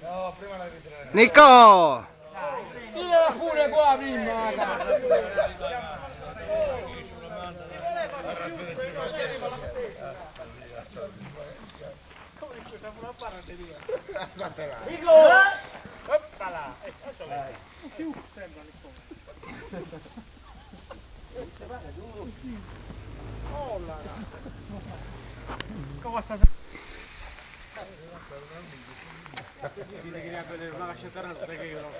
No, prima la ritirare. Nico! Tirala pure qua prima! Come questa fu una parateria. Nico! Oppala! Più sembra Nico. Oh là là! Come sta? Dile che ne una lasciata una che io no.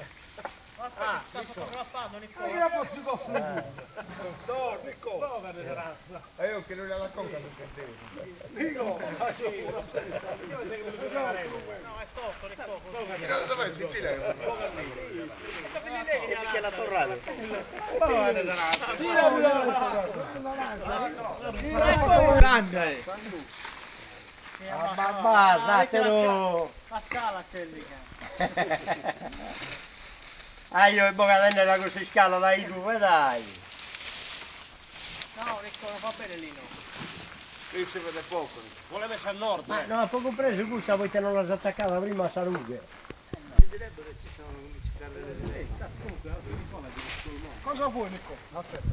Ah, sta fotografando Nico. Ma che la posso costruire? No, Nico. Prova di razza. E io che non la racconta tutto il tempo. Nico! No, è stocco, Nico. Dov'è Sicilia? Sta finendo lei che c'è la torrale. Prova di razza. Tira grande. Basatelo! La scala c'è lì. Ah, io e Bogatenne la così scala dai due, dai! No, Nico, non fa bene lì, no. Lì si vede poco. Vuole mettere a nord, Ma no, poco preso gusta, voi te non l'hai attaccata prima a Sarughe. direbbe che ci sono 11 carrelle di lei. Cosa vuoi, Nico? Aspetta.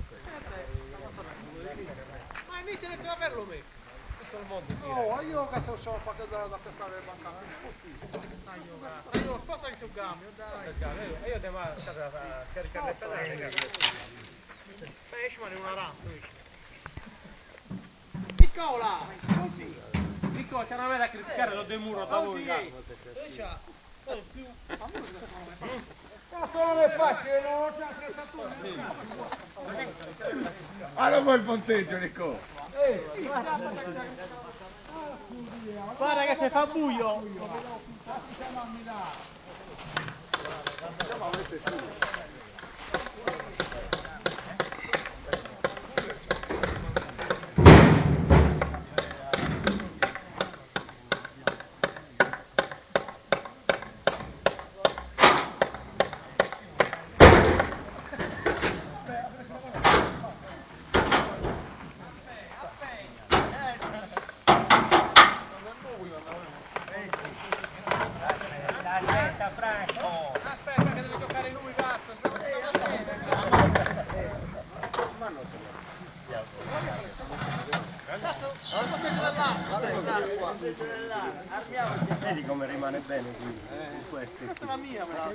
Ma inizia a averlo me. Tutto il mondo. No, io che so qualche da pensare bancato. Io sposa il tuo cambio, dai. Io devo caricare le pedane. Esci ma in una rampa, Piccola! Così! Nico, c'è una mela a criticare, lo demuro da voi. Questo non è facile, non lo sa che sta tutto. Allora poi il ponteggio, Nico. Guarda che se fa buio! Aspetta Franco! Aspetta che deve giocare lui, cazzo. Vedi come rimane bene qui? Questa è la mia, me la